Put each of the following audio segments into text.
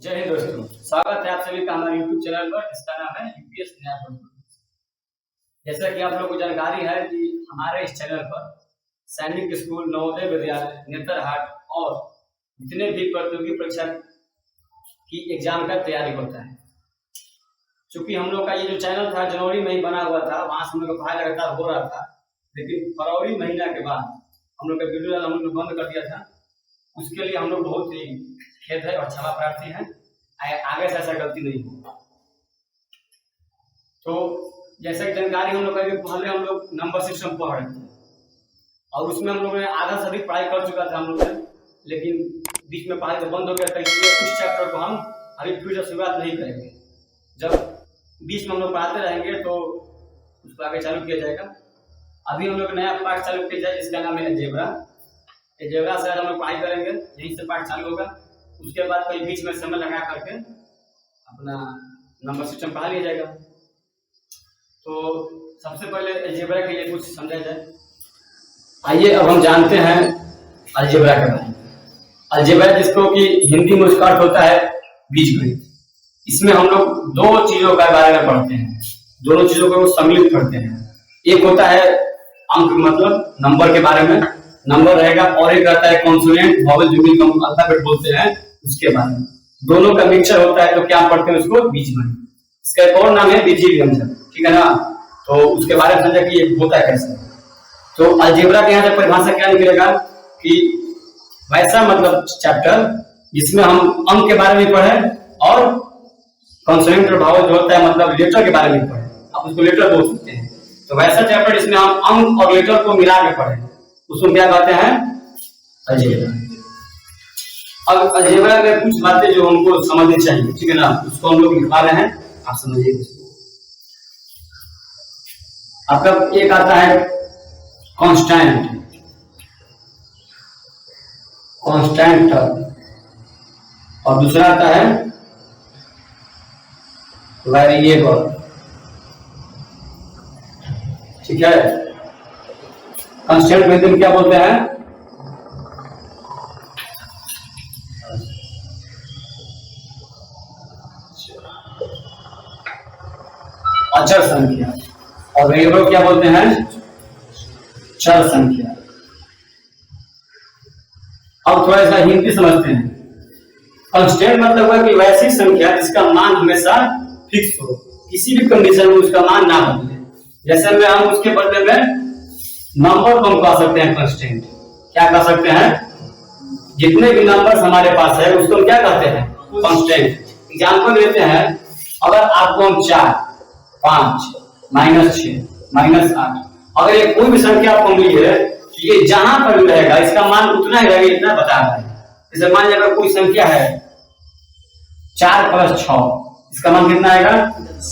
जय हिंद दोस्तों, स्वागत है आप सभी का हमारे YouTube चैनल पर। इसका नाम है यूपीएस नया कंप्यूटर। जैसा कि आप लोगों को जानकारी है कि हमारे इस चैनल पर सैनिक स्कूल, नवोदय विद्यालय, नेतरहाट और जितने भी प्रतियोगी परीक्षा की एग्जाम का तैयारी होता है। चूंकि हम लोग का ये जो चैनल था जनवरी में ही बना हुआ था, वहां से हम लोग का पढ़ाई लगातार हो रहा था, लेकिन फरवरी महीना के बाद हम लोग का वीडियो हम लोग बंद कर दिया था। उसके लिए हम लोग बहुत ही खेद है और क्षमा प्रार्थी है, आगे से ऐसा गलती नहीं हो। तो जैसे कि जानकारी हम लोग का पहले हम लोग नंबर सिस्टम पढ़ रहे थे और उसमें हम लोग ने आधा से अधिक पढ़ाई कर चुका था हम लोग ने, लेकिन बीच में पढ़ाई तो बंद हो गया था। इसलिए उस चैप्टर को हम अभी फिर से शुरुआत नहीं करेंगे। जब बीच में हम लोग पढ़ाते रहेंगे तो उसको आगे चालू किया जाएगा। अभी हम लोग नया पाठ चालू किया जाए जिसका नाम है अलजेब्रा। अलजेब्रा से हम लोग पढ़ाई करेंगे, यहीं से पाठ चालू होगा। उसके बाद कोई बीच में समय लगा करके अपना नंबर सिस्टम पढ़ा लिया जाएगा। तो सबसे पहले अलजेब्रा के लिए कुछ समझा जाए। आइए अब हम जानते हैं अलजेब्रा के बारे में। अलजेब्रा जिसको कि हिंदी में उसका अर्थ होता है बीजगणित। इसमें हम लोग दो चीजों के बारे में पढ़ते हैं, दोनों चीजों को सम्मिलित करते हैं। एक होता है अंक मतलब नंबर के बारे में, नंबर रहेगा, और एक रहता है कॉन्सोनेंट वॉवेल जो भी हम अल्फाबेट बोलते हैं उसके बारे में। दोनों का मिक्सचर होता है तो क्या पढ़ते हैं उसको बीजगणित। इसका एक और नाम है बीजीय व्यंजक, ठीक है ना। तो उसके बारे में समझा कि ये होता है कैसे। तो अलजेब्रा के यहाँ से परिभाषा क्या निकलेगा कि वैसा मतलब चैप्टर जिसमें हम अंक के बारे में पढ़े और कॉन्सोनेंट और वॉवेल जो होता है मतलब लेटर के बारे में पढ़े, आप उसको लेटर बोल सकते हैं। तो वैसा चैप्टर जिसमें हम अंक और लेटर को मिला के पढ़े उसको क्या कहते हैं अलजेब्रा। अब अलजेब्रा में कुछ बातें जो हमको समझनी चाहिए, ठीक है ना, उसको हम लोग लिखवा रहे हैं, आप समझिए। आपका एक आता है कांस्टेंट और दूसरा आता है वेरिएबल, ठीक है। कांस्टेंट में क्या बोलते हैं अचर संख्या, और वेरिएबल क्या बोलते हैं चर संख्या। अब थोड़ा सा हिंदी समझते हैं। कांस्टेंट मतलब है कि वैसी संख्या जिसका मान हमेशा फिक्स हो, किसी भी कंडीशन में उसका मान ना बदले। जैसे में हम उसके बदले में नंबर को हम कह सकते हैं कांस्टेंट। क्या कह सकते हैं, जितने भी नंबर्स हमारे पास है उसको क्या कहते हैं कांस्टेंट। एग्जांपल लेते हैं, अगर आपको हम 4, 5, -6, -8, अगर ये कोई भी संख्या आपको मिली है ये जहां पर भी रहेगा इसका मान उतना ही रहेगा, इतना बता रहा है। जैसे मान लीजिए अगर कोई संख्या है 4 + 6, इसका मान कितना आएगा 10।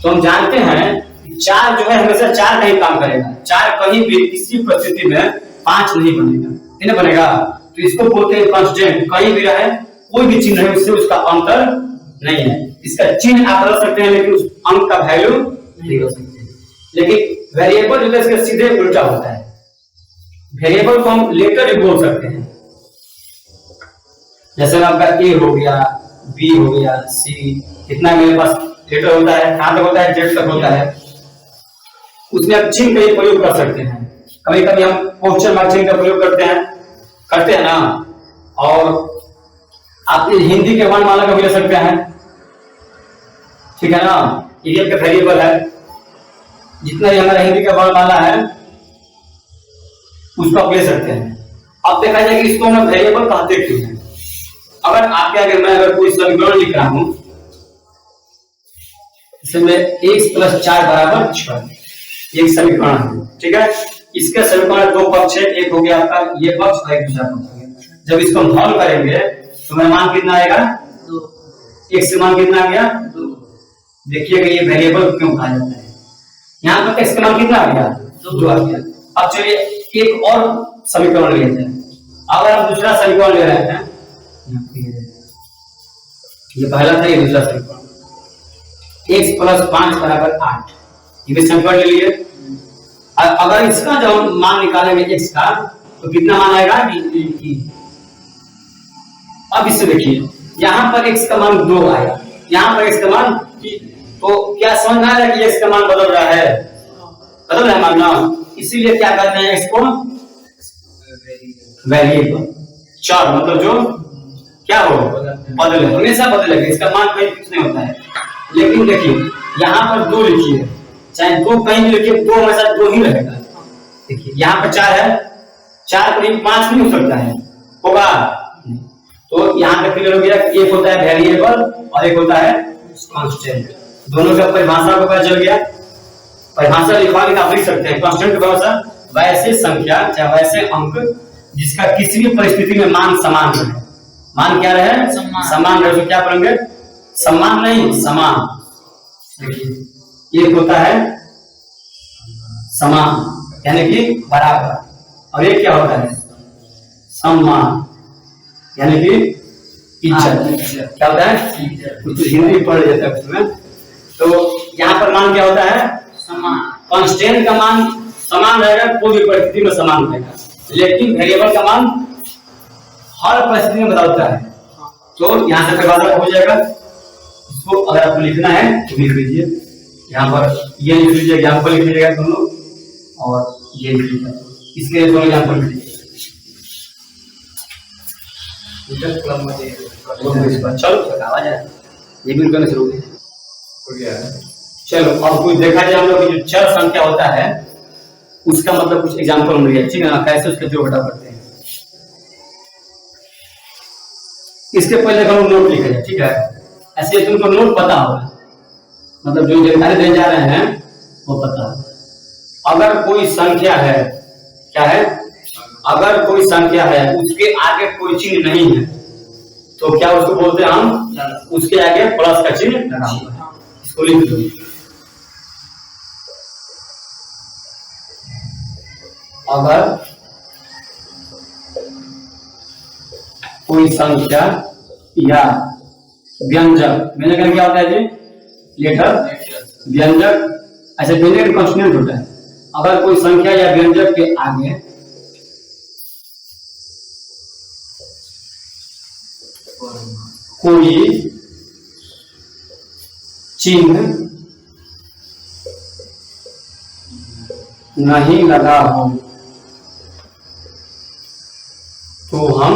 तो हम जानते हैं 4 जो है हमेशा 4 का ही काम करेगा। 4 कहीं भी किसी परिस्थिति में 5 नहीं बनेगा, नहीं बनेगा। तो इसको बोलते हैं कांस्टेंट। कहीं भी रहे कोई भी चिन्ह है उससे उसका अंतर नहीं है। इसका चिन्ह आप रख सकते हैं लेकिन उस अंक का वैल्यू नहीं रख सकते। लेकिन वेरिएबल जो है इसका सीधे उल्टा होता है। वेरिएबल को हम लेटर भी बोल सकते हैं। जैसे आपका ए हो गया, बी हो गया, सी, कितना मेरे पास लेटर होता है, कहां तक होता है जेड तक होता है। उसमें आप चिन्ह का प्रयोग कर सकते हैं। कभी कभी हम क्वेश्चन मार्क चिन्ह का प्रयोग करते हैं ना। और आप हिंदी के वर्णमाला का भी ले सकते हैं, ठीक है ना। ये आपका वेरिएबल है, जितना भी हमारा हिंदी का वर्णमाला है उसको आप ले सकते हैं। अब देखा जाए कि इसको हम वेरिएबल कहते क्यों हैं। अगर आपके आगे मैं अगर कोई समीकरण लिख रहा हूं, इसमें x + 4 = 6, एक समीकरण है, ठीक है। इसके समीकरण 2 पक्ष है, एक हो गया आपका ये पक्ष और एक दूसरा पक्ष हो गया। जब इसको हम हल करेंगे तो मेरा मान कितना आएगा 2। x से मान कितना आ गया 2। देखिएगा ये वेरिएबल क्यों कहा जाता है। यहाँ पर x का मान कितना आ गया 2 आ गया। अब चलिए एक और समीकरण लेते हैं। अगर हम दूसरा समीकरण ले रहे हैं, ये पहला था, ये दूसरा समीकरण, x + 5 = 8, ये भी समीकरण ले लिए। अगर इसका जो हम मान निकालेंगे x का तो कितना मान आएगा 3। अब इससे देखिए यहाँ पर x का मान 2 आएगा, यहाँ पर x का मान, तो क्या समझ में आ रहा है कि x का मान बदल रहा है, बदल रहा है मान ना, इसीलिए क्या कहते हैं x को वेरिएबल। चर मतलब जो क्या हो बदले, हमेशा बदलेगा, इसका मान कहीं फिक्स नहीं होता है। लेकिन देखिए यहाँ पर 2 लिखिए, चाहे 2 कहीं भी लिखिए, 2 हमेशा 2 ही रहेगा। देखिए यहाँ पर 4 है, 4 करीब 5 नहीं हो सकता है, होगा। तो यहाँ पे क्लियर हो गया, एक होता है वेरिएबल और एक होता है कांस्टेंट। दोनों का परिभाषा को पता चल गया। परिभाषा लिखवा के आप लिख सकते हैं। कांस्टेंट की परिभाषा वैसे संख्या चाहे वैसे अंक जिसका किसी भी परिस्थिति में मान समान रहे। मान क्या रहे? समान रहे। तो क्या पढ़ेंगे? समान नहीं, समान। देखिए एक होता है समान यानी कि बराबर, और एक क्या होता है? सम्मान यानी कि इज्जत। क्या होता है? कुछ हिंदी पढ़ जाता है उसमें। तो यहाँ पर मान क्या होता है? समान। कांस्टेंट का मान समान रहेगा, कोई भी परिस्थिति में समान रहेगा, लेकिन वेरिएबल का मान हर परिस्थिति में बदलता है। तो यहाँ से परिभाषा हो जाएगा। इसको अगर आपको लिखना है तो लिख लीजिए, यहाँ पर ये लिख लीजिए, एग्जाम्पल लिख लीजिएगा दोनों, और ये लिख लीजिए, इसके दोनों एग्जाम्पल लिख लीजिए। चलो आवाज है, ये भी करना शुरू हो गया। चलो अब कुछ देखा जाए हम लोग जो चर संख्या होता है उसका मतलब कुछ एग्जाम्पल मिल गया, ठीक है ना, कैसे उसका जोड़ घटाव करते हैं। इसके पहले हम नोट लिखा जाए, ठीक है। ऐसे तुमको नोट पता होगा, मतलब जो जानकारी देने जा रहे हैं वो पता है। अगर कोई संख्या है, क्या है? अगर कोई संख्या है उसके आगे कोई चिन्ह नहीं है तो क्या उसको बोलते हैं हम? उसके आगे प्लस का चिन्ह लगाओ। इसको लिख दो। अगर कोई संख्या या व्यंजक, व्यंजक क्या होता है जी? लेटर, व्यंजक। ऐसे व्यंजक कॉन्स्टिट्यूएंट होता है। अगर कोई संख्या या व्यंजक के आगे कोई चिन्ह नहीं लगा हो तो हम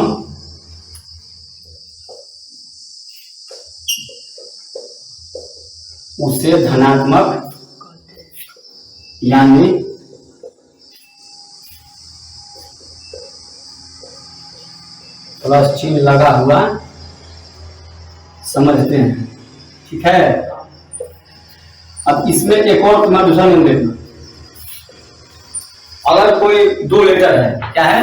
उसे धनात्मक यानी प्लस चिन्ह लगा हुआ समझते हैं, ठीक है। अब इसमें एक और तुम्हारा दूसरा नियम देखना। अगर कोई 2 लेटर है, क्या है?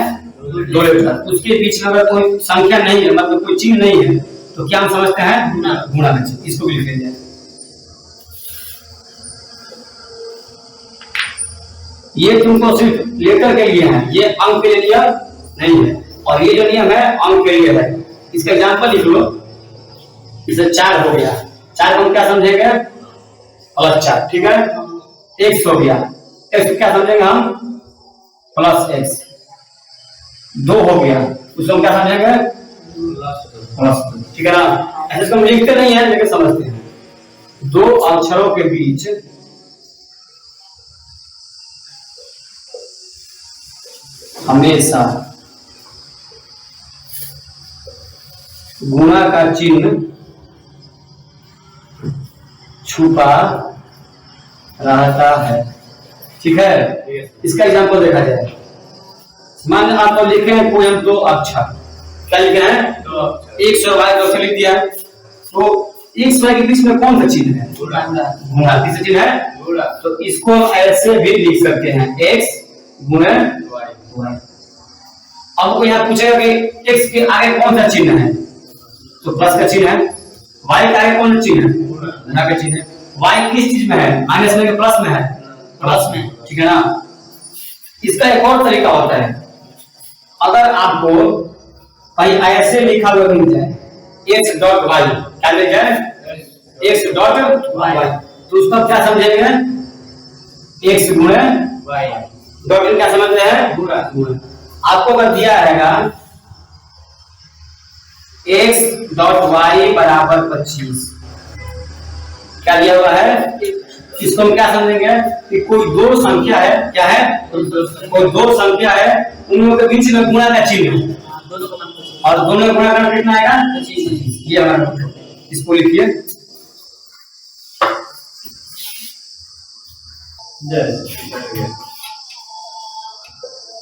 2 लेटर, उसके बीच में अगर कोई संख्या नहीं है, मतलब कोई चिन्ह नहीं है, तो क्या हम समझते हैं? गुणा का चिन्ह। इसको भी लिख लीजिए। ये तुमको सिर्फ लेटर के लिए है, ये अंक के लिए नहीं है, और ये जो नियम है अंक के लिए है। इसका एग्जांपल लिख लो। इसे 4 हो गया, 4 को हम क्या समझेंगे? प्लस 4, ठीक है। x हो गया, x को क्या समझेंगे हम? Plus x। 2 हो गया, उसको हम क्या समझेंगे? प्लस 2, ठीक है ना। ऐसे हम लिखते नहीं है लेकिन समझते हैं। 2 अक्षरों के बीच हमेशा गुणा का चिन्ह छुपा रहता है, ठीक है। इसका एग्जांपल देखा जाए। मान लो आप लिखे हैं कोई हम 2 अक्षर, क्या लिखे हैं? 2 अक्षर। x और y को लिख दिया, तो x y के बीच में कौन सा चिन्ह है? गुणा। किस चिन्ह है? गुणा। तो इसको ऐसे भी लिख सकते हैं, x गुणे y। अब कोई यहाँ पूछेगा कि x के आगे कौन सा चिन्ह है, तो प्लस का चिन्ह है। y के आगे कौन सा चिन्ह है? गुणा का चिन्ह है। y किस चीज में है? माइनस में कि प्लस में है? प्लस में, ठीक है ना। इसका एक और तरीका होता है, अगर आपको कहीं ऐसे लिखा हुआ मिल जाए x डॉट वाई, क्या लिख जाए? x डॉट वाई, तो उसका क्या समझेंगे? x गुणे वाई। डॉट क्या समझते हैं? गुणा। आपको अगर दिया रहेगा x डॉट वाई बराबर 25 क्या दिया हुआ है। इसको हम क्या समझेंगे कि कोई दो संख्या है, क्या है, कोई दो संख्या है, उन लोगों के बीच में गुणा का चिन्ह है और दोनों गुणा करना कितना आएगा, ये हमारा। इसको लिखिए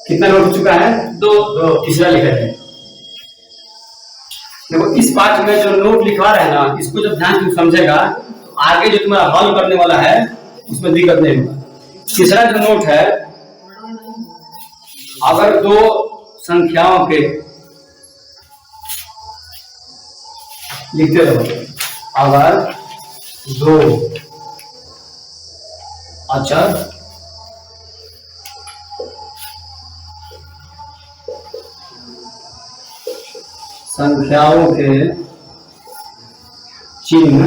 कितना नोट हो चुका है, दो। तीसरा लिखा है। देखो इस पाठ में जो नोट लिखवा रहे हैं ना, इसको जब ध्यान से समझेगा तो आगे जो तुम्हारा हल करने वाला है उसमें दिक्कत नहीं होगा। तीसरा जो नोट है, अगर दो संख्याओं के, लिखते रहो, अगर दो अचर संख्याओं के चिन्ह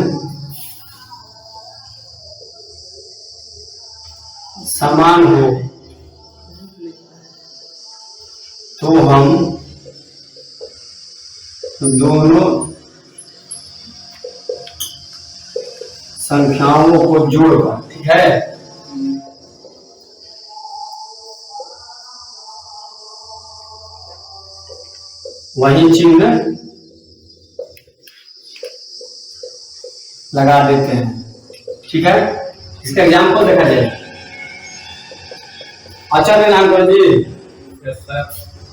समान हो तो हम दोनों संख्याओं को जोड़कर, ठीक है, वही चिन्ह लगा देते हैं। ठीक है, इसका एग्जाम्पल देखा जाए। अचर में नाम कर जी,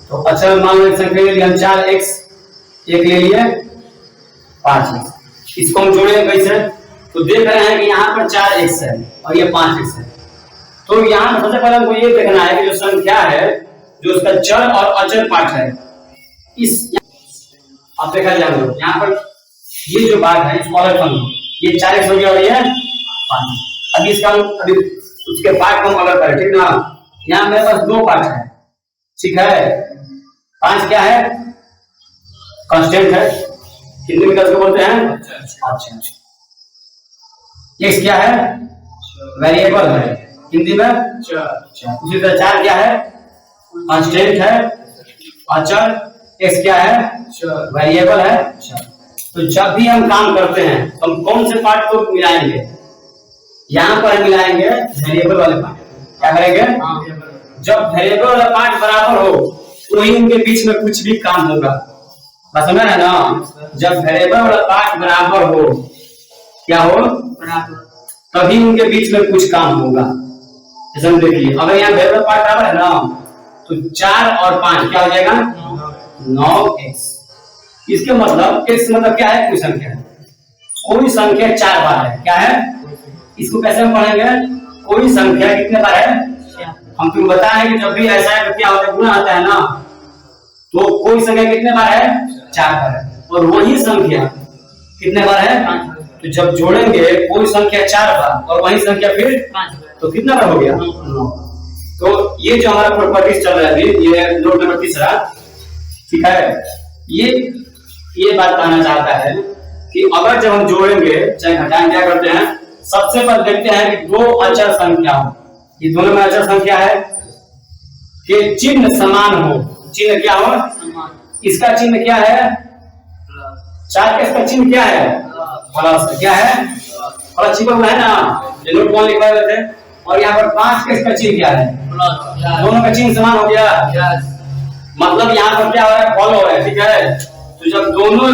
तो अचर मान लो संख्या ले लिया हम 4x, एक ले लिए 5x। इसको हम जोड़ेंगे कैसे, तो देख रहे हैं कि यहाँ पर 4x है और ये 5x है। तो यहाँ सबसे पहले हमको ये देखना है कि जो संख्या है, जो उसका चर और अचर पार्ट है, इस अब देखा जाए हम लोग यहाँ पर ये जो बात है इसको अलग समझो। ये 4x हो गया और ये 5। अभी इसका अभी उसके पार्ट को हम अलग करें, ठीक ना। यहाँ मेरे पास दो पार्ट है, ठीक है। 5 क्या है, कांस्टेंट है, हिंदी में कैसे बोलते हैं, अच्छा। x क्या है, वेरिएबल है, हिंदी में चर। उसी तरह 4 क्या है, कांस्टेंट है, अचर। x क्या है, वेरिएबल है, चर। तो जब भी हम काम करते हैं तो हम कौन से पार्ट को मिलाएंगे, यहाँ पर मिलाएंगे वेरिएबल वाले पार्ट। क्या करेंगे, जब वेरिएबल वाला पार्ट बराबर हो तो ही उनके बीच में कुछ भी काम होगा। बस समझ रहे ना, जब वेरिएबल वाला पार्ट बराबर हो, क्या हो, बराबर, तभी उनके बीच में कुछ काम होगा। जैसे हम देखिए, अगर यहाँ वेरिएबल पार्ट बराबर है ना, तो 4 और 5 क्या हो जाएगा, 9x। इसके मतलब x मतलब क्या है, कोई संख्या है। कोई संख्या 4 बार है, क्या है, इसको कैसे हम पढ़ेंगे, कोई संख्या कितने बार है। हम तुम बताएं कि जब भी ऐसा है तो क्या होता है, गुणा आता है ना, तो कोई संख्या कितने बार है, 4 बार है। और वही संख्या कितने बार है, 5। तो जब जोड़ेंगे कोई संख्या 4 बार और वही संख्या फिर 5 बार, तो कितना बार हो गया, 9। तो ये जो हमारा प्रॉपर्टीज चल रहा है अभी, ये नोट नंबर तीसरा, ठीक है। ये बात कहना चाहता है कि अगर जब हम जोड़ेंगे चाहे घटाएं, क्या करते हैं, सबसे पहले देखते हैं कि दो अचर संख्या हो, ये दोनों में अचर संख्या है कि चिन्ह समान हो। चिन्ह क्या हो, समान। इसका चिन्ह क्या है, 4 के इसका चिन्ह क्या है, प्लस। क्या है, प्लस छिपा हुआ है ना, जो नोट कौन लिखवा रहे थे। और यहाँ पर 5 के इसका चिन्ह क्या है, प्लस। दोनों का चिन्ह समान हो गया, मतलब यहाँ पर क्या हो रहा है, फॉलो हो रहा है, ठीक है। तो जब दोनों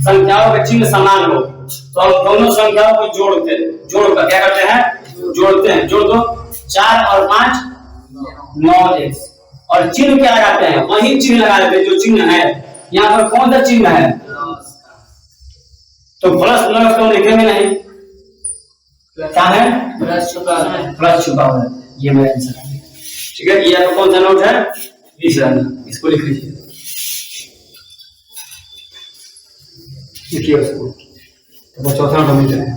संख्याओं का चिन्ह समान हो तो हम दोनों संख्याओं को जोड़कर क्या करते हैं, जोड़ते हैं। जोड़ दो, 4 और 5 9x, और चिन्ह क्या लगाते हैं, वही चिन्ह लगा देते हैं जो चिन्ह है। यहाँ पर कौन सा चिन्ह है, तो प्लस प्लस तो लिखेंगे नहीं, क्या है, प्लस छुपा हुआ है। ये मेरा आंसर है, ठीक है। ये आपका कौन सा नोट है, तीसरा। इसको लिख लीजिए, लिखिए उसको, तो चौथा नंबर है।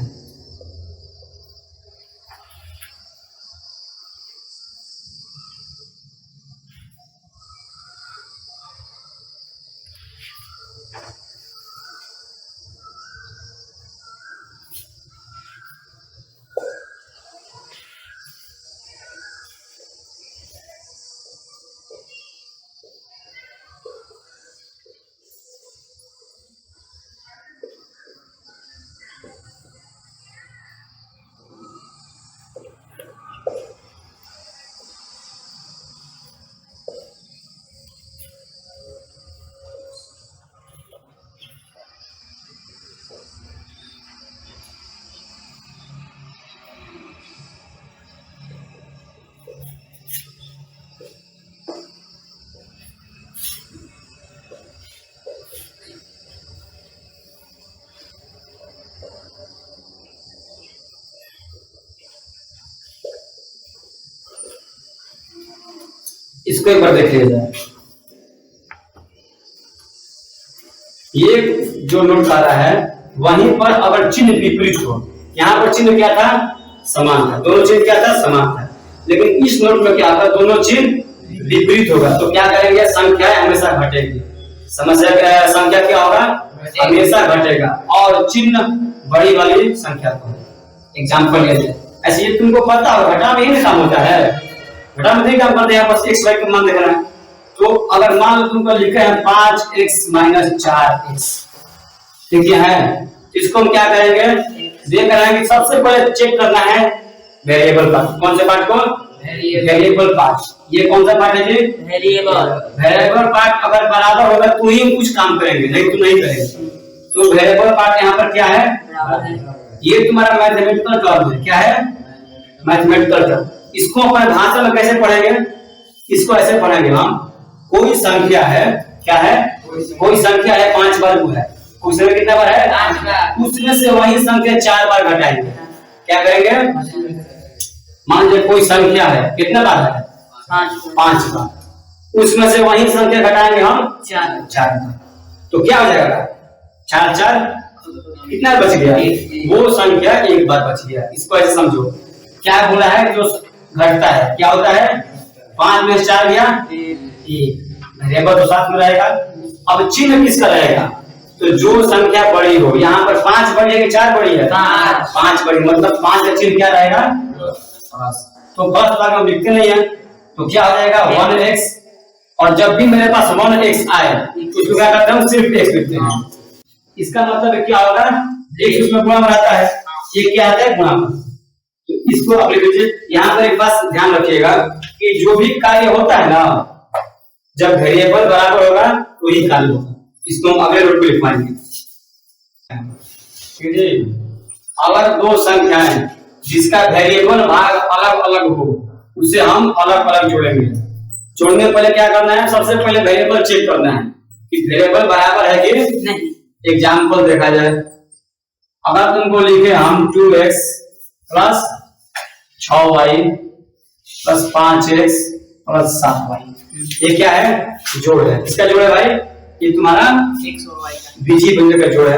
इसको एक बार देख लीजिए। ये जो नोट आ रहा है वहीं पर अगर चिन्ह विपरीत हो, यहाँ पर चिन्ह क्या था, समान था, दोनों चिन्ह क्या था, समान था, लेकिन इस नोट में क्या था, दोनों चिन्ह विपरीत होगा, तो क्या करेंगे, संख्या हमेशा घटेगी। समस्या क्या है, संख्या क्या होगा, हमेशा घटेगा, और चिन्ह बड़ी वाली संख्या को। एग्जाम्पल लेते हैं, ऐसे ये तुमको पता होगा, घटा में यही काम होता है, घटा में नहीं काम करते हैं, बस x y का मान देखना है। तो अगर मान लो तुमको लिखा है 5x - 4x, ठीक है, इसको हम क्या करेंगे, देख रहे हैं कि सबसे पहले चेक करना है वेरिएबल पार्ट। कौन से पार्ट को, वेरिएबल पार्ट। ये कौन सा पार्ट है जी, वेरिएबल पार्ट। अगर बराबर होगा तो ही हम कुछ काम करेंगे, नहीं तो नहीं करेंगे। तो वेरिएबल पार्ट यहाँ पर क्या है, ये तुम्हारा मैथमेटिकल टर्म है, क्या है, मैथमेटिकल टर्म। इसको अपने भाषा में कैसे पढ़ेंगे, इसको ऐसे पढ़ेंगे हम, कोई संख्या है, क्या है, कोई संख्या है 5 बार है, उसमें कितना बार है, 5 बार, उसमें से वही संख्या 4 बार घटाएंगे, क्या करेंगे, मान लीजिए कोई संख्या है, कितना बार है, 5 बार, उसमें से वही संख्या घटाएंगे हम 4 बार, तो क्या हो जाएगा, 4 4 कितना बच गया, वो संख्या एक बार बच गया। इसको ऐसे समझो, क्या बोला है, जो घटता है क्या होता है, 5 में 4 गया 1, वेरिएबल तो साथ में रहेगा। अब चिन्ह किसका रहेगा, तो जो संख्या बड़ी हो, यहाँ पर 5 बड़ी है कि 4 बड़ी है, 5 बड़ी, मतलब 5 का चिन्ह क्या रहेगा, तो फर्स्ट भाग हम लिखते नहीं है, तो क्या हो जाएगा 1x, और जब भी मेरे पास 1x आए तो क्या करते हैं, सिर्फ x लिखते हैं। इसका मतलब क्या होगा, x उसमें गुणा में रहता है, ये क्या आता है, गुणा में। तो इसको अब लिख लीजिए। यहाँ पर एक बात ध्यान रखिएगा कि जो भी कार्य होता है ना, जब वेरिएबल बराबर होगा तो ही कार्य होगा। इसको हम अगले रूप में लिखवाएंगे। अगर दो संख्याएं जिसका वेरिएबल भाग अलग अलग हो, उसे हम अलग अलग जोड़ेंगे। जोड़ने पहले क्या करना है, सबसे पहले वेरिएबल चेक करना है कि वेरिएबल बराबर है कि नहीं। एग्जाम्पल देखा जाए, अगर तुमको लिखे हम 2x plus 6y plus 5x plus 7y, ये क्या है, जोड़ है। इसका जोड़ है भाई, ये तुम्हारा x और y का बीजी व्यंजक का जोड़ है।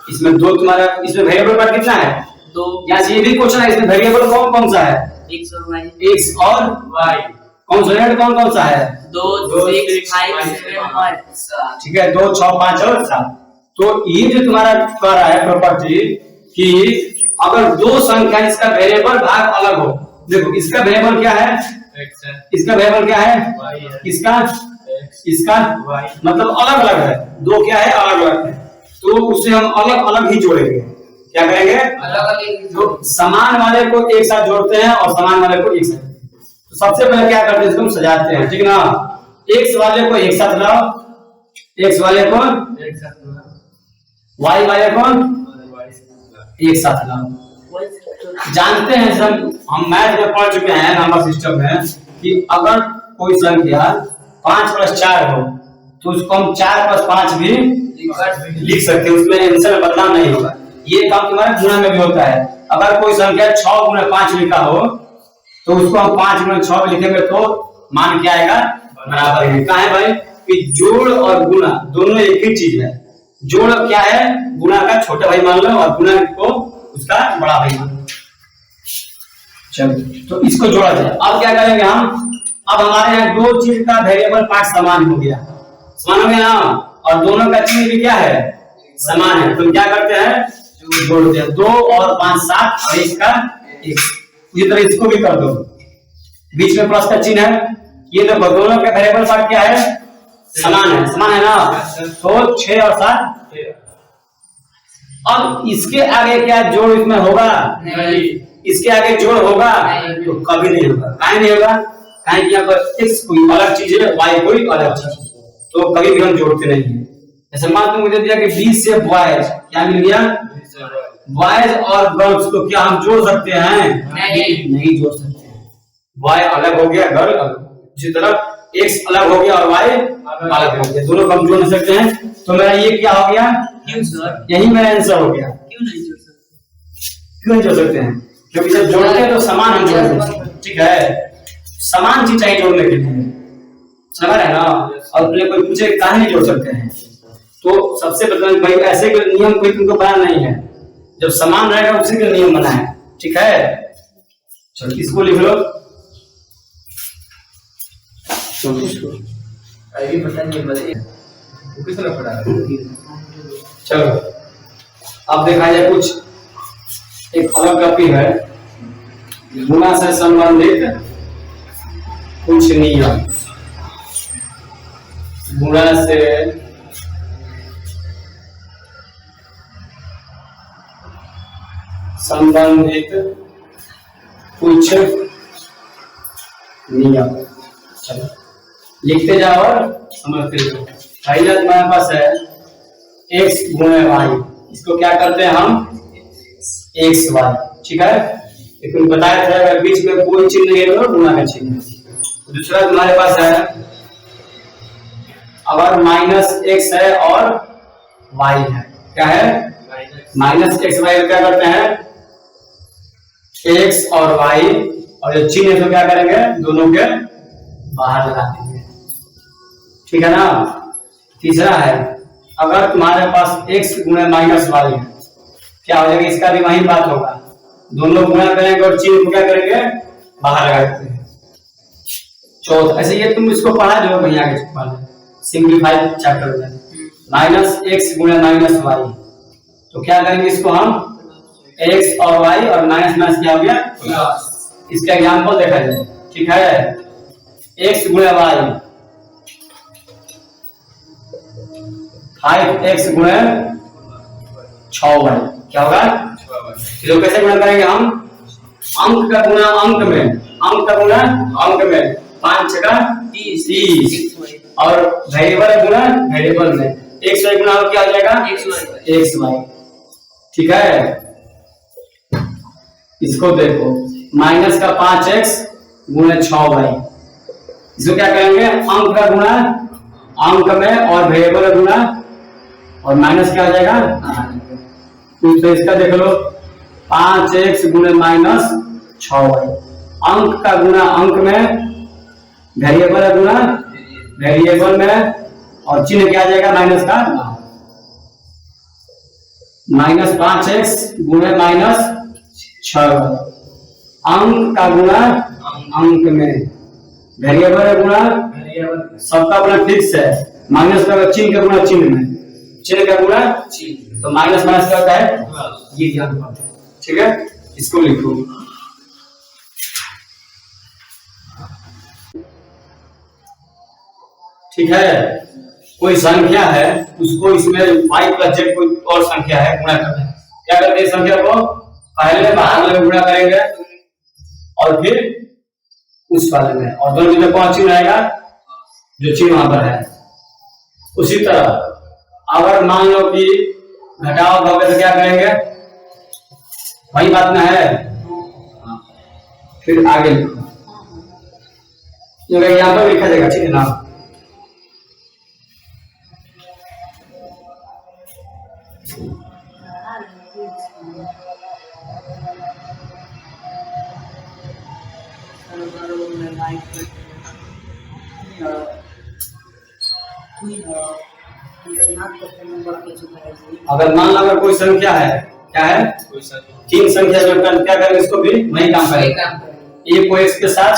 इसमें दो तुम्हारा, इसमें वेरिएबल पार्ट कितना है, 2। यहाँ से ये भी क्वेश्चन है, इसमें वेरिएबल कौन कौन सा है, x और y, x और y। कॉन्सोनेंट कौन कौन सा है, 2 6 5 7 और 7, ठीक है, 2 6 5 और 7। तो ये जो तुम्हारा कर रहा है प्रॉपर्टी कि अगर दो संख्या इसका वेरिएबल भाग अलग हो, देखो इसका वेरिएबल क्या है, इसका वेरिएबल क्या है, इसका इसका मतलब अलग अलग है, दो क्या है, अलग अलग है, तो उसे हम अलग अलग ही जोड़ेंगे। क्या करेंगे, अलग अलग। तो समान वाले को एक साथ जोड़ते हैं और समान वाले को एक साथ। तो सबसे पहले क्या करते हैं, इसको हम सजाते हैं, ठीक ना। एक्स वाले को एक साथ लाओ, एक्स वाले को एक साथ लाओ, वाई वाले को एक साथ लाओ। जानते हैं सब, हम मैथ में पढ़ चुके हैं नंबर सिस्टम में, कि अगर कोई संख्या 5 + 4 हो तो उसको हम 4 + 5 भी लिख सकते हैं, उसमें आंसर में बदलाव नहीं होगा। ये काम तुम्हारे गुणा में भी होता है। अगर कोई संख्या 6 × 5 लिखा हो तो उसको हम 5 × 6 लिखेंगे तो मान क्या आएगा, बराबर है। कहा है भाई कि जोड़ और गुणा दोनों एक ही चीज है। जोड़ क्या है, गुणा का छोटा भाई मान लो और गुणा को उसका बड़ा भाई मान लो। चलो, तो इसको जोड़ा जाए। अब क्या करेंगे हम, अब हमारे यहाँ दो चीज का वेरिएबल पार्ट समान हो गया, समान हो गया ना, और दोनों का चिन्ह भी क्या है, समान है। तो क्या करते हैं, जोड़ते हैं। 2 और 5 7 और इसका 1। इसी तरह इसको भी कर दो, बीच में प्लस का चिन्ह है। ये देखो दोनों का वेरिएबल पार्ट क्या है, समान है, समान है ना। तो 6 और 7। अब इसके आगे क्या जोड़ इसमें होगा, नहीं। इसके आगे जोड़ होगा तो कभी नहीं होगा। काहे नहीं होगा, काहे कि यहाँ पर x कोई अलग चीज है, y कोई अलग चीज है, तो कभी भी हम जोड़ते नहीं है। जैसे मान तुम मुझे दिया कि 20 से बॉयज, क्या मिल गया, बॉयज और गर्ल्स को क्या हम जोड़ सकते हैं, नहीं जोड़ सकते हैं। y अलग हो गया, गर्ल अलग। इसी तरह x अलग हो गया और y अलग हो गया, दोनों को हम जोड़ नहीं सकते हैं। तो मेरा ये क्या हो गया, क्यों सर, यही मेरा आंसर हो गया। क्यों नहीं जोड़ सकते, क्यों नहीं जोड़ सकते हैं, क्योंकि जब जोड़ते हैं तो समान हम जोड़ते हैं, ठीक है, समान चीज चाहिए जोड़ने के लिए। समझ रहे हैं ना। और पहले कोई पूछे कहां नहीं जोड़ सकते हैं, तो सबसे प्रथम भाई ऐसे के नियम कोई तुमको बना नहीं है, जब समान रहेगा उसी का नियम बना है, ठीक है। चलो इसको लिख लो, चलो अब देखा जाए कुछ एक अलग टॉपिक है, गुणा से संबंधित कुछ नियम। गुणा से संबंधित कुछ नियम, चलो लिखते जाओ और समझते जाओ। पहला तुम्हारे पास है x गुणे y, इसको क्या करते हैं हम x y, ठीक है। लेकिन बताया था अगर बीच में कोई चिन्ह नहीं है तो गुणा का चिन्ह। दूसरा तुम्हारे पास है अगर माइनस x है और y है, क्या है माइनस x y, क्या करते हैं x और y, और जो चिन्ह है तो क्या करेंगे दोनों के बाहर लगा देंगे, ठीक है ना। तीसरा है अगर तुम्हारे पास x गुणे माइनस y है, क्या हो जाएगा, इसका भी वही बात होगा, दोनों गुणा करेंगे और चिन्ह को क्या करेंगे बाहर लगा देते हैं। चौथा ऐसे ये तुम इसको पढ़ा जो भैया के सिंप्लीफाइड चैप्टर में, माइनस x गुणे माइनस y, तो क्या करेंगे इसको हम x और y और माइनस माइनस क्या हो गया प्लस। इसका एग्जांपल देखा जाए, ठीक है। x गुणे y 5x गुणे 6y, क्या होगा, तो कैसे गुणा करेंगे हम, अंक का गुणा अंक में, अंक का गुणा अंक में, 5 का 30 और वेरिएबल गुणा वेरिएबल में, x y गुणा क्या हो जाएगा x y, ठीक है। इसको देखो माइनस का 5x गुणे 6y, इसको क्या करेंगे अंक का गुणा अंक में और वेरिएबल गुणा, और माइनस क्या हो जाएगा, तो इसका देख लो 5x गुणे माइनस 6y, अंक का गुणा अंक में, वेरिएबल गुणा वेरिएबल में, और चिन्ह क्या आ जाएगा माइनस का, माइनस 5x गुणे माइनस 6y, अंक का गुणा अंक में, वेरिएबल गुणा सबका गुणा फिक्स है, माइनस का चिन्ह का गुणा चिन्ह में, चिन्ह का गुणा चिन्ह, तो माइनस माइनस क्या होता है ये ध्यान रखो, ठीक है। इसको लिखो ठीक है। कोई संख्या है उसको इसमें y प्लस z कोई और संख्या है गुणा करना है, क्या करते हैं संख्या को पहले बाहर में गुणा करेंगे और फिर उस वाले में, और दोनों में कौन चिन्ह आएगा जो चिन्ह वहां पर है। उसी तरह अगर मान लो कि घटाओ भाग तो क्या करेंगे वही बात में है, फिर आगे लिखो, यहाँ पर लिखा जाएगा, ठीक है ना। अगर मान लो अगर कोई संख्या है, क्या है तीन संख्या जो क्या करेंगे इसको भी वही काम करेंगे, एक को x के साथ,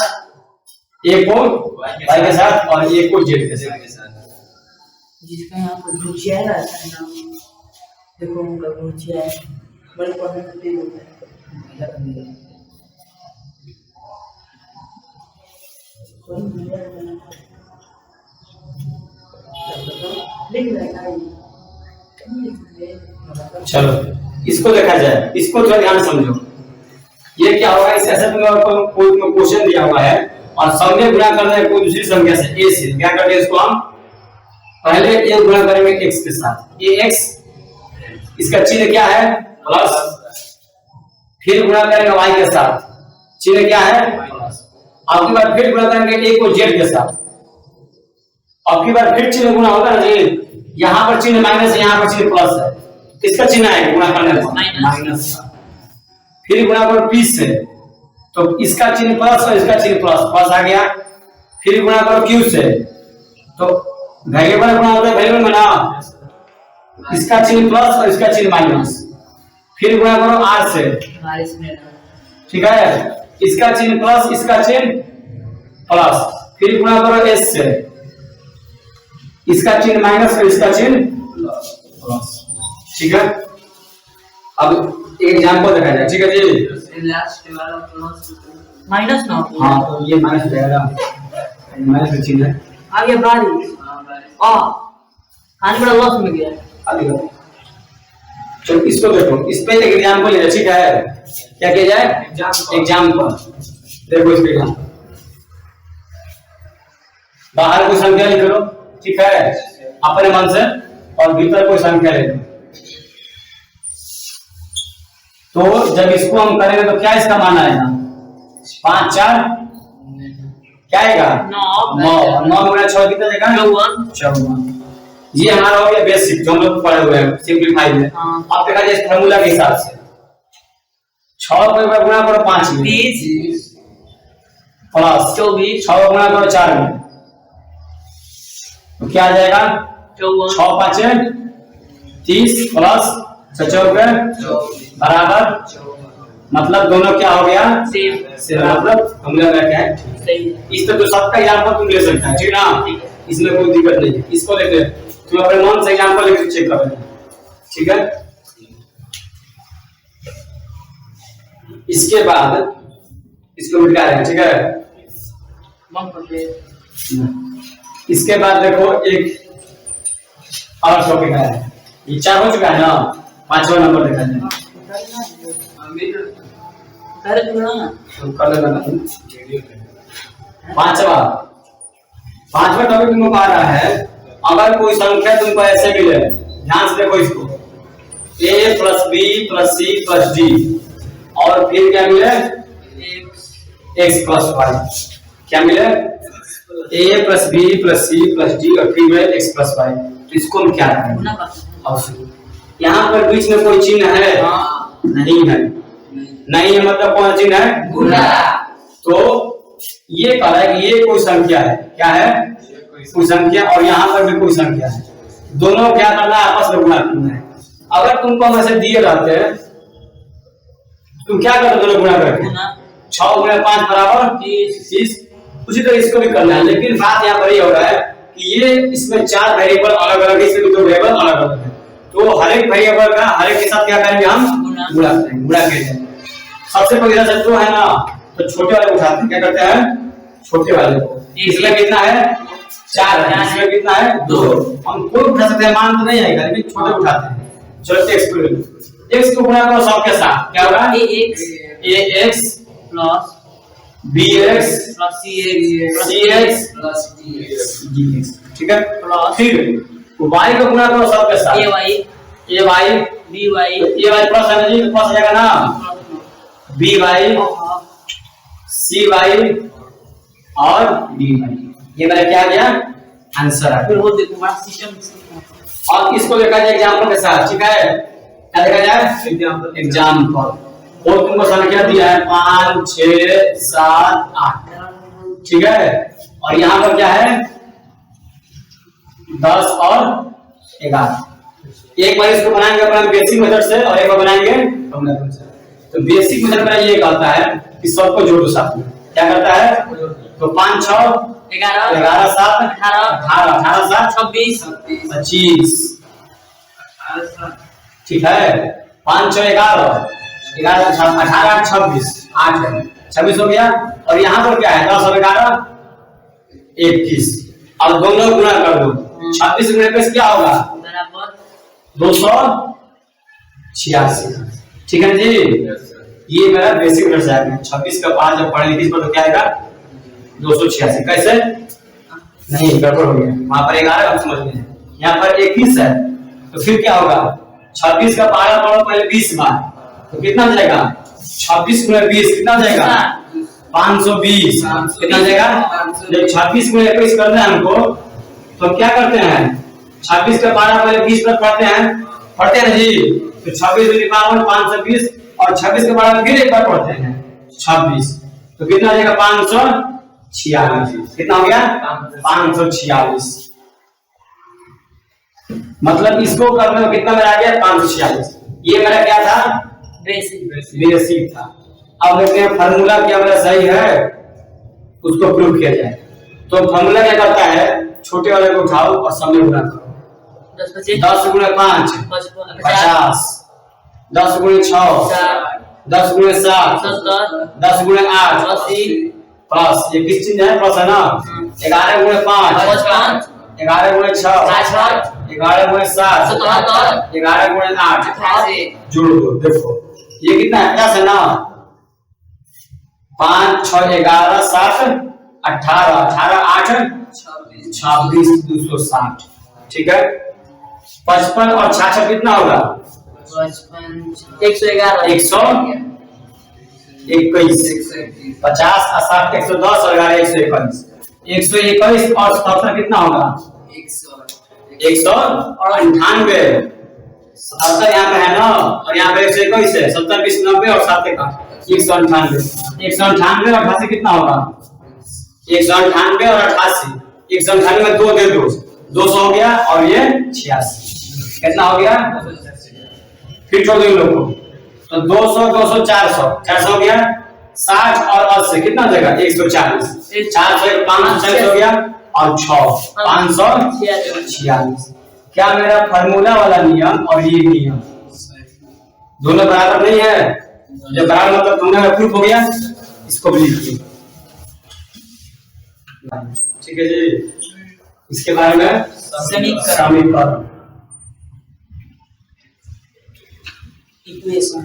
एक को y के साथ और एक को z के साथ। जिसका यहाँ पर भुजिया है ना, देखो उनका भुजिया है बड़े पढ़ने में तेज होता है, चलो इसको देखा जाए, इसको थोड़ा ध्यान समझो। ये क्या होगा, इस ऐसे में कोई क्वेश्चन दिया हुआ है और संख्या गुणा करना है कोई दूसरी संख्या से a से, क्या करते हैं इसको हम पहले a गुणा करेंगे x के साथ, ये x, इसका चिन्ह क्या है प्लस, फिर गुणा करेंगे y के साथ, चिन्ह क्या है प्लस, अब की बार फिर गुणा करेंगे a को z के साथ, अब की बार फिर चिन्ह गुणा होगा ना जी, यहाँ पर चिन्ह माइनस है, यहाँ पर चिन्ह प्लस है, किसका चिन्ह है गुणा करने में माइनस, फिर गुणा करो p से, तो इसका चिन्ह प्लस और इसका चिन्ह प्लस, प्लस आ गया, फिर गुणा करो q से, तो वेरिएबल गुणा होता है वेरिएबल में ना, इसका चिन्ह प्लस और इसका चिन्ह माइनस, फिर गुणा करो r से, ठीक है, इसका चिन्ह प्लस इसका चिन्ह प्लस, फिर गुणा करो s से, इसका चिन्ह माइनस और इसका चिन्ह प्लस, ठीक है। अब एक एग्जांपल देखा जाए, ठीक है जी, माइनस ना, हाँ तो ये माइनस हो जाएगा, माइनस चिन्ह है आगे बारिश आने बड़ा लॉस में गया आगे। चलो इसको देखो, इस पे एक एग्जांपल है, ठीक है, क्या किया जाए एग्जांपल, देखो इस पे एग्जांपल, बाहर कोई संख्या लिख लो, ठीक है, अपने मन से, और भीतर कोई संख्या ले लो। तो जब इसको हम करेंगे तो क्या इसका मान आएगा, 5 4 क्या आएगा 9 9 गुणा 6 कितना देगा 54। ये हमारा हो गया बेसिक जो हम लोग पढ़े हुए हैं सिंपलीफाई में। अब देखा जाए फार्मूला के हिसाब से 6 को एक बार गुणा करो 5 में 30 प्लस 24 6 गुणा करो 4 में, तो क्या आ जाएगा 6 5 30 प्लस 54 बराबर, मतलब दोनों क्या हो गया सेम, मतलब फार्मूला का क्या है सही, इस तो सबका एग्जांपल तुम ले सकते हैं, ठीक ना, इसमें कोई दिक्कत नहीं है। इसको देखते तुम अपने मन से एग्जांपल लेके चेक कर लेना, ठीक है। इसके बाद इसको मिटा रहे हैं, ठीक है। इसके बाद देखो एक और टॉपिक है, ये 4 हो चुका है ना, 5वां नंबर देखा जाए, तो कर लेना। 5वां टॉपिक तुमको आ रहा है, अगर कोई संख्या तुमको ऐसे मिले, ध्यान से देखो इसको, a plus b plus c plus d, और फिर क्या मिले x प्लस y, क्या मिले a plus b plus c plus d, और फिर मिले x प्लस y, तो इसको हम क्या करेंगे, यहाँ पर बीच में कोई चिन्ह है नहीं है, नहीं है मतलब कौन चिन्ह है गुणा, तो ये कह रहा है कि ये कोई संख्या है, क्या है कोई संख्या, और यहाँ पर भी कोई संख्या है, दोनों क्या करना है आपस में गुणा करना है। अगर तुमको हम ऐसे दिए रहते हैं तुम क्या करते दोनों गुणा करके, 6 गुणा 5 बराबर 30, उसी तरह इसको भी करना है। लेकिन बात यहाँ पर ये हो रहा है कि ये इसमें 4 वेरिएबल अलग अलग है, इसमें 2 वेरिएबल अलग अलग है, तो हर एक वेरिएबल का हर एक के साथ क्या करेंगे हम गुणा करेंगे, गुणा करेंगे। सबसे पहले शत्रु है ना, तो छोटे वाले उठाते हैं, क्या करते हैं छोटे वाले को, इसमें कितना है 4 है, इसमें कितना है 2, हम कोई उठा सकते हैं, मान तो नहीं आएगा लेकिन छोटे उठाते हैं। चलो x को ले लो, x को गुणा करो सबके साथ, क्या होगा ax plus bx plus cx cx plus dx, ठीक है। फिर y को गुणा करो सबके साथ, ay by ay प्लस है जी, प्लस आ जाएगा ना, by cy और dy, ये मेरा क्या गया आंसर है। फिर वो देखो हमारा सिस्टम, और इसको देखा जाए एग्जांपल के साथ, ठीक है, क्या देखा जाए एग्जांपल, और तुमको संख्या दिया है 5 6 7 8, ठीक है, और यहाँ पर क्या है 10 और 11। एक बार इसको बनाएंगे अपन बेसिक मेथड से और एक बार बनाएंगे फार्मूला मेथड से। तो बेसिक मेथड में ये कहता है कि सबको जोड़ दो साथ में, क्या करता है, तो 5 6 11 7 18 18 7 26 25, ठीक है, 5 6 11 11 18 26 8 है 26 हो गया, और यहाँ पर क्या है 10 और 11 21, और दोनों गुणा कर दो, 26 गुणा 21 क्या होगा बराबर 286, ठीक है जी। ये मेरा बेसिक मेथड है, 26 का 5 जब पढ़ लीजिए तो क्या आएगा 286, कैसे नहीं गड़बड़ हो गया, वहां पर 11 हम समझ गए, यहाँ पर 21 है, तो फिर क्या होगा 26 का 12 पढ़ो पहले 20 बार, तो कितना जाएगा 26 गुणा 20 कितना जाएगा 520, कितना जाएगा, जब 26 गुणा 21 करना है हमको, तो हम क्या करते हैं 26 का 12 पहले 20 पर पढ़ते हैं जी, तो 26 दूनी 520, और 26 के 12 फिर एक बार पढ़ते हैं 26, तो कितना आ जाएगा 46। कितना हो गया 546। मतलब इसको करने में कितना मेरा आ गया 546। ये मेरा क्या था बेसिक था। अब देखते हैं फार्मूला क्या मेरा सही है, उसको प्रूव किया जाए। तो फार्मूला क्या करता है, छोटे वाले को उठाओ और सब में गुणा करो। 10 गुणे 5 50, 10 गुणे 6 10 गुणे 7 10 गुणे 8 प्लस ये किस चीज है, प्लस है ना। 11 गुणे 5 11 गुणे 6 11 गुणे 7 11 गुणे 8 जोड़ दो। देखो ये कितना है 50 है ना। 5 6 11 7 18 18 8 26 260। ठीक है 55 और 66 कितना होगा 111 121। 50 और 60 110 और 11 121। 121 और 77 कितना होगा 198। 77 यहाँ पे है ना, और यहाँ पे 121 है। 70 20 90 और 7 का 198। 198 और 88 कितना होगा 198 और 88। 198 में 2 दे दो 200 हो गया, और ये 86 कितना हो गया। फिर छोड़ दो इन लोग को, तो 200 200 400 400 हो गया। 60 और 80 कितना देगा 140। 400 540 हो गया, और 6 546। क्या मेरा फार्मूला वाला नियम और ये नियम दोनों बराबर नहीं है। जब बराबर मतलब दोनों में प्रूफ हो गया, इसको भी लिखिए। ठीक है जी, इसके बारे में समीकरण इक्वेशन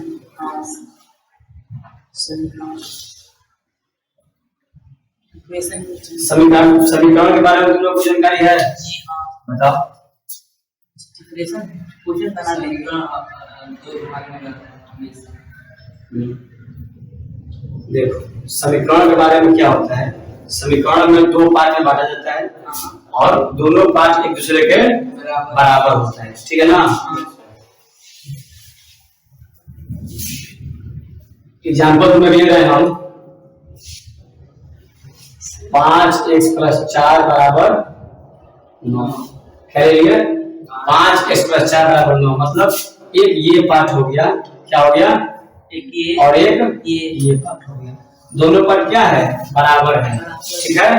समीकरण के बारे में तुम लोग को जानकारी है, बताओ। इक्वेशन क्वेश्चन बना लेंगे। देखो समीकरण के बारे में क्या होता है, समीकरण में 2 पार्ट में बांटा जाता है, और दोनों पार्ट एक दूसरे के बराबर होता है। ठीक है ना। एग्जाम्पल में ले रहे हैं हम 5x + 4 = 9। क्या ले लिए 5x + 4 = 9। मतलब एक ये पार्ट हो गया, क्या हो गया एक ये और एक ये पार्ट हो गया। दोनों पार्ट क्या है बराबर है। ठीक है,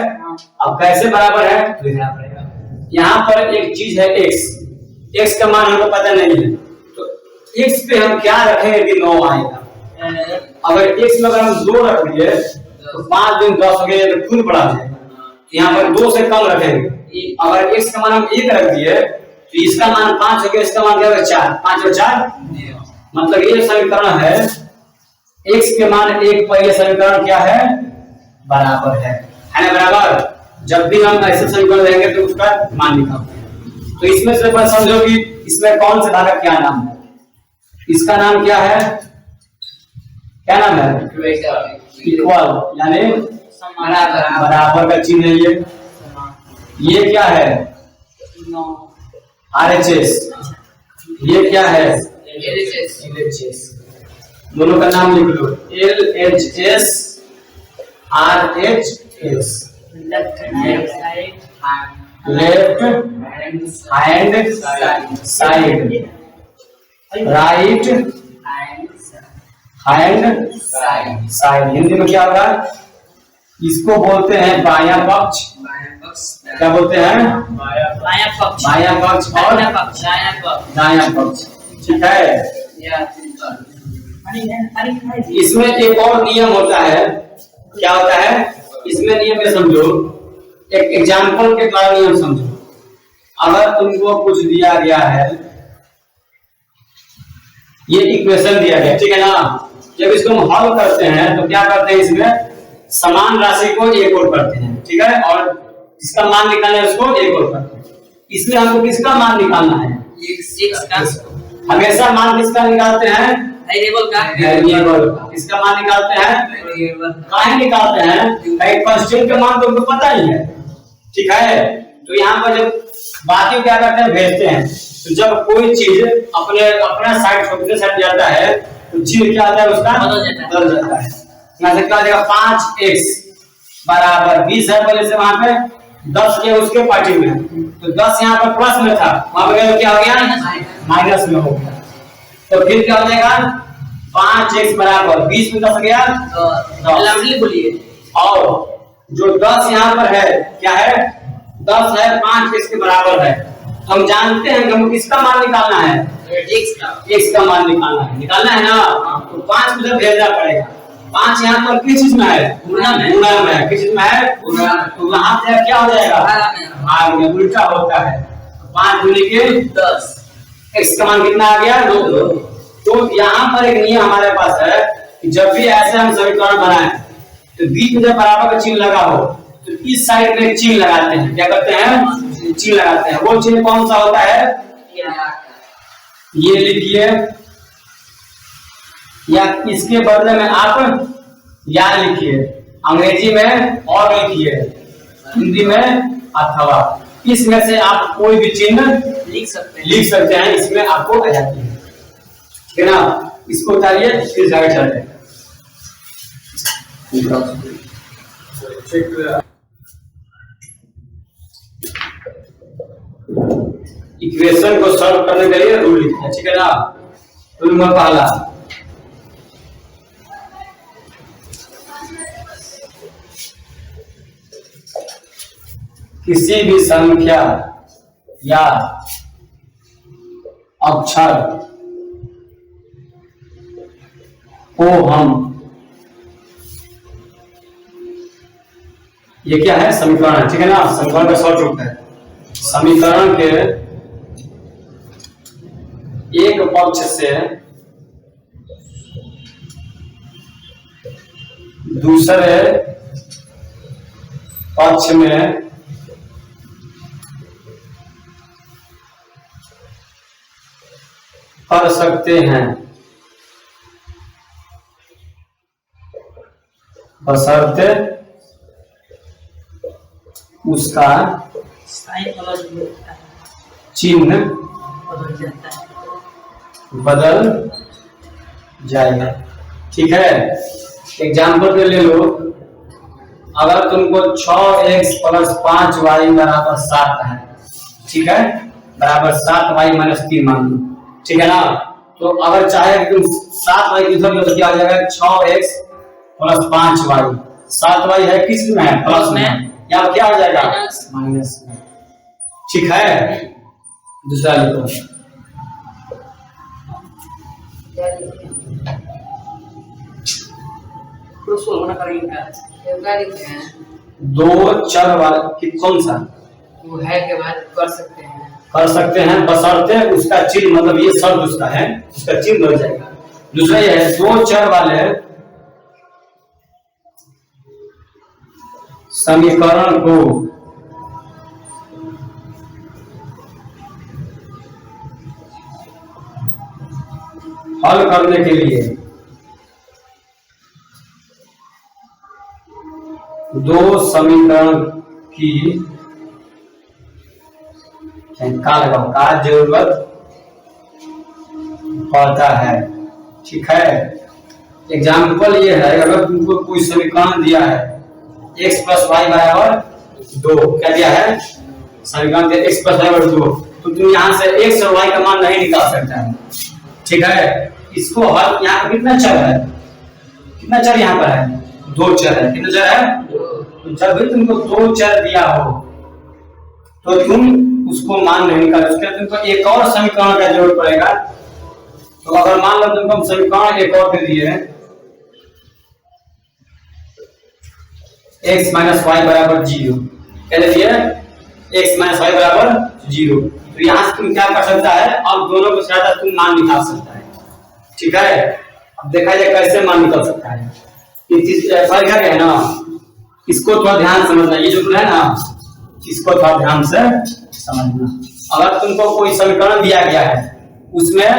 अब कैसे बराबर है तो देखना पड़ेगा। यहाँ पर एक चीज है x का मान हमको पता नहीं है, तो x पे हम क्या रखेंगे कि 9 आएगा। अगर x में अगर हम 2 रख दिए तो 5 दिन 10 हो गए, तो खुद बढ़ा जाएगा। यहाँ पर 2 से कम रखेंगे। अगर x का मान हम 1 रख दिए तो इसका मान 5 हो गया, इसका मान क्या होगा 4। 5 और 4 मतलब ये समीकरण है x के मान 1 पर ये समीकरण क्या है बराबर है ना बराबर। जब भी हम ऐसे समीकरण लेंगे तो उसका मान निकालते हैं। तो इसमें से पर समझो कि इसमें कौन से धारक क्या नाम है। इसका नाम क्या है, क्या नाम है इक्वल, यानी बराबर का चिन्ह है। ये क्या है RHS, ये क्या है LHS। दोनों का नाम लिख लो LHS RHS। Left hand side, right hand side. Hindi में क्या होगा, इसको बोलते हैं बायां पक्ष। क्या बोलते हैं बायां पक्ष और दायां पक्ष। ठीक है, इसमें एक और नियम होता है। क्या होता है इसमें नियम में समझो, एक एग्जाम्पल के द्वारा नियम समझो। अगर तुमको कुछ दिया गया है, ये इक्वेशन दिया गया, ठीक है ना। जब इसको हम हल करते हैं तो क्या करते हैं, इसमें समान राशि को एक और करते हैं, ठीक है, और इसका मान निकालना है उसको एक और करते हैं। इसमें हमको किसका मान निकालना है, हमेशा मान किसका निकालते हैं वेरिएबल का। इसका मान निकालते हैं, काहे निकालते हैं, कहीं कांस्टेंट का मान तो उनको पता ही है। ठीक है, तो यहाँ पर जब बाकी क्या करते हैं भेजते हैं, तो जब कोई चीज अपना साइड छोड़ने साइड जाता है तो चीज क्या आता है उसका बदल जाता है। यहाँ से क्या आ जाएगा 5x बराबर 20 है पहले से वहां पे 10 के उसके पार्टी में, तो 10 यहाँ पर प्लस में था, वहां पे क्या हो गया माइनस में हो गया। तो फिर क्या हो जाएगा 5x बराबर 20 में 10 गया 10 बोलिए। और जो 10 यहाँ पर है क्या है 10 है 5x के बराबर है। तो हम जानते हैं कि हमको किसका मान निकालना है x का मान निकालना है ना। तो 5 को भेजना पड़ेगा। 5 यहाँ पर किस चीज में है गुणा में है। किस चीज में है तो वहां से क्या हो जाएगा भाग में उल्टा होता है। 5 गुने के 10 x का मान कितना आ गया 2। तो यहाँ पर एक नियम हमारे पास है कि जब भी ऐसे हम समीकरण बनाएं तो बीच में जब बराबर का चिन्ह लगा हो तो इस साइड में चिन्ह लगाते हैं। क्या करते हैं चिन्ह लगाते हैं। वो चिन्ह कौन सा होता है ये लिखिए, या इसके बदले में आप या लिखिए, अंग्रेजी में और लिखिए, हिंदी में अथवा। इसमें से आप कोई भी चिन्ह लिख सकते हैं। इसमें आपको आ जाती है, ठीक है ना। इसको उतारिए फिर जाके चलते हैं। इक्वेशन को सॉल्व करने के लिए रूल लिखना है, ठीक है ना। रूल नंबर पहला किसी भी संख्या या अक्षर को हम, ये क्या है समीकरण है, ठीक है ना। समीकरण का शॉर्ट रूप है। समीकरण के एक पक्ष से दूसरे पक्ष में कर सकते हैं बशर्ते उसका चिन्ह बदल जाएगा, ठीक है। एग्जाम्पल पे ले लो, अगर तुमको 6x + 5y बराबर 7 है, ठीक है, बराबर 7y - 3 मान लो, ठीक है ना। तो अगर चाहे कि तुम 7y की जगह तो क्या हो जाएगा 6x + 5y। 7y है किस में है प्लस में, यहाँ क्या हो जाएगा माइनस में, ठीक है। दूसरा लिखो, दो चर वाला कौन सा वो है के बाद कर सकते हैं बशर्ते उसका चिन्ह, मतलब ये शब्द उसका है, उसका चिन्ह बन जाएगा। दूसरा ये है दो चर वाले समीकरण को हल करने के लिए दो समीकरण की का जरूरत पड़ता है, ठीक है। एग्जाम्पल ये है, अगर तुमको कोई समीकरण दिया है x + y = 2, क्या दिया है समीकरण दिया x + y = 2, तो तुम यहाँ से x और y का मान नहीं निकाल सकता है, ठीक है। इसको हल, यहाँ पर कितना चर है, कितना चर यहाँ पर है 2 चर है, कितना चर है। तो जब भी तुमको 2 चर दिया हो तो तुम उसको मान नहीं निकाल, उसके लिए तुमको एक और समीकरण का जरूरत पड़ेगा। तो अगर मान लो तुमको हम समीकरण एक और दे दिए x - y = 0, क्या दे दिए x - y = 0, तो यहाँ से तुम क्या कर सकता है, अब दोनों को साथ तुम मान निकाल सकता है, ठीक है। अब देखा जाए कैसे मान निकल सकता है। ये चीज फर्क है ना, इसको थोड़ा ध्यान समझना, ये जो है ना इसको थोड़ा ध्यान से समझना। अगर तुमको कोई समीकरण दिया गया है उसमें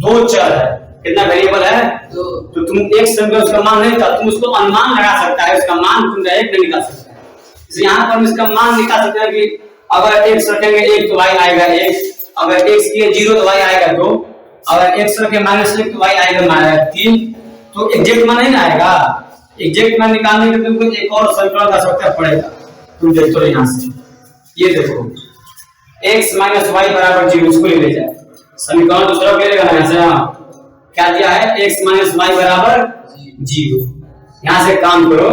2 चर है, कितना वेरिएबल है तो तुम एक समय उसका मान नहीं था, तुम उसको अनुमान लगा सकता है, उसका मान तुम डायरेक्ट नहीं निकाल सकते। इसलिए यहाँ पर हम इसका मान निकाल सकते हैं कि अगर x रखेंगे 1 तो y आएगा 1, अगर x किए 0 तो y आएगा 2, अगर x रखे -1 तो y आएगा -3। तो एग्जैक्ट मान नहीं आएगा, एग्जैक्ट मान निकालने के तुमको एक और समीकरण का आवश्यकता पड़ेगा। तुम देखो यहाँ से, ये देखो x माइनस वाई बराबर 0, इसको ले जाए समीकरण दूसरा ले लेगा ना यहाँ से। हाँ क्या दिया है, x माइनस वाई बराबर 0। यहाँ से काम करो,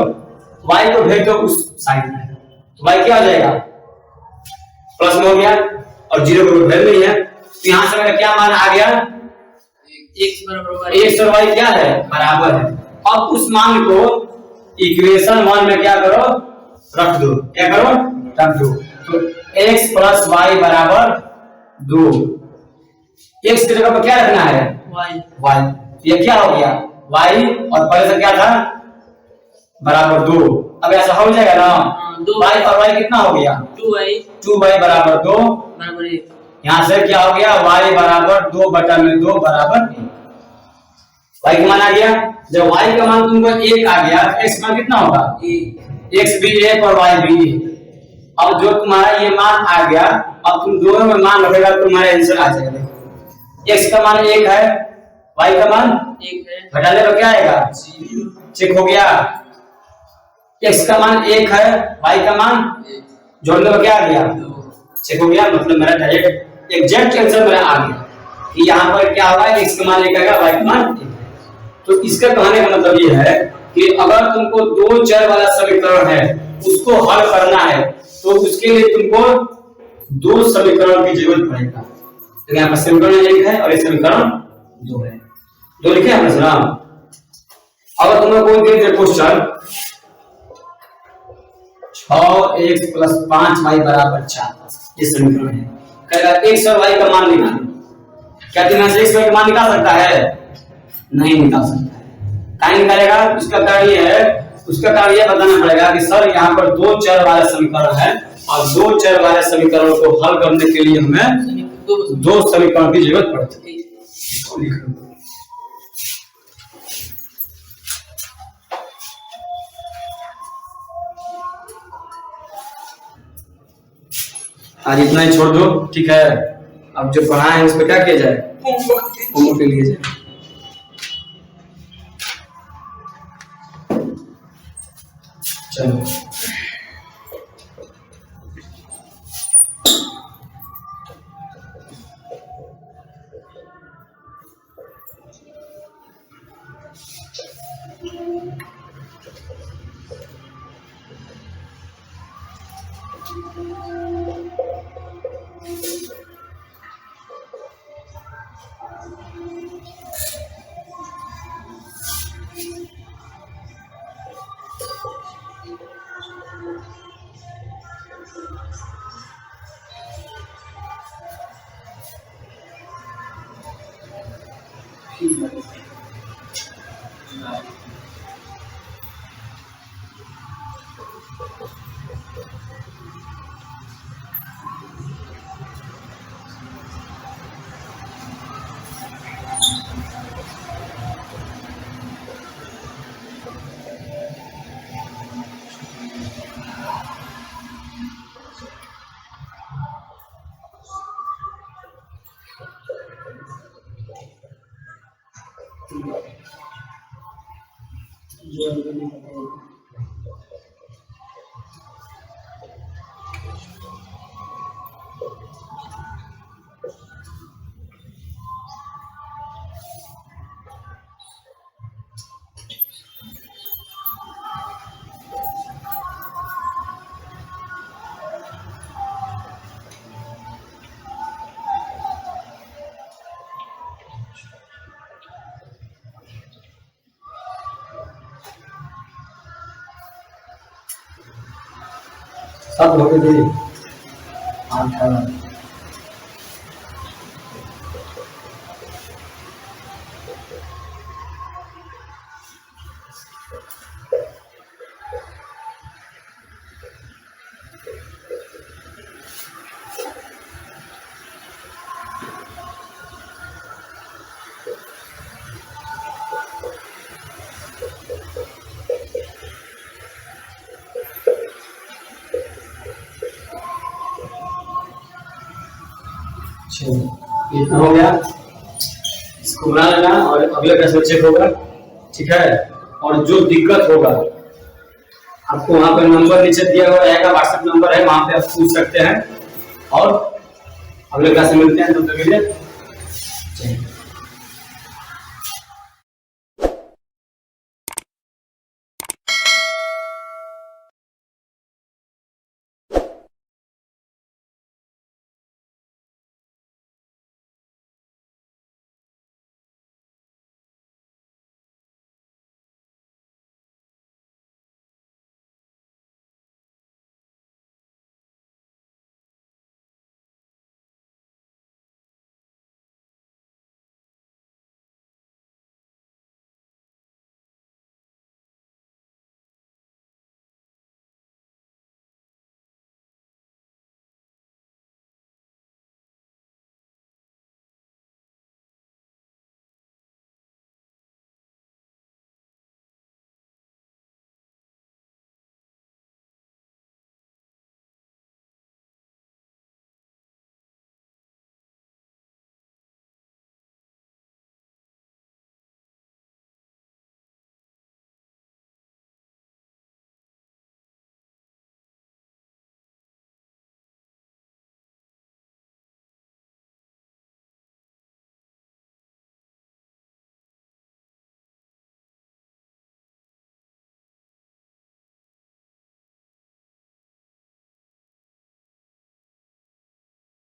y को भेज दो उस साइड में, तो y क्या हो जाएगा, प्लस में हो गया और 0 को भेज नहीं है, तो यहाँ से मेरा क्या मान आ गया, x बराबर x और y क्या है, बराबर है। अब उस मान को इक्वेशन 1 में क्या करो, रख दो, क्या करो, रख दो। तो x प्लस वाई बराबर 2, x की जगह पर क्या रखना है, y। ये क्या हो गया, y और पहले से क्या था बराबर 2। अब ऐसा हो जाएगा ना, 2y और y कितना हो गया, 2y बराबर 2 बराबर 1। यहाँ से क्या हो गया, y बराबर 2 बटा में 2 बराबर 1। y का मान आ गया। जब y का मान तुमको 1 आ गया, x मान कितना होगा, x भी 1 और y भी 1। अब जो तुम्हारा ये मान आ गया, अब तुम दोनों में मान रखेगा तो तुम्हारा आंसर आ जाएगा। x का मान 1 है, y का मान 1 है, घटाने पर क्या आएगा, चेक हो गया। x का मान 1 है, y का मान जोड़ने पर क्या आ गया, चेक हो गया। मतलब मेरा डायरेक्ट एग्जैक्ट आंसर मेरा आ गया कि यहाँ पर क्या होगा, x का मान 1 आएगा, y का मान 1। तो इसका कहने का मतलब ये है कि अगर तुमको दो चर वाला समीकरण है उसको हल करना है तो उसके लिए तुमको दो समीकरण की जरूरत पड़ेगा। तो यहाँ पर समीकरण 1 है और ये समीकरण 2 है, दो लिखे हैं ना। अगर तुम्हें कोई दे दे क्वेश्चन 6x प्लस 5y बराबर 4, ये समीकरण है, कहेगा x और y का मान निकालो, क्या तुम x और y का मान निकाल सकता है, नहीं निकाल सकता है। कहीं निकालेगा, उसका कारण ये है, उसका कारण ये बताना पड़ेगा कि सर यहाँ पर दो चर वाला समीकरण है और दो चर वाले समीकरण को हल करने के लिए हमें दो समीकरण की जरूरत पड़ती है। आज इतना ही छोड़ दो, ठीक है। अब जो पढ़ा है उस पर क्या किया जाए, होमवर्क के लिए जाए। चलो सब हो गए। इतना हो गया, इसको बना लेना और अगले प्रश्न चेक होगा, ठीक है। और जो दिक्कत होगा आपको वहाँ पे नंबर नीचे दिया हुआ रहेगा, व्हाट्सएप नंबर है, वहाँ पे आप पूछ सकते हैं। और अगले क्लास में मिलते हैं, तब तक के लिए।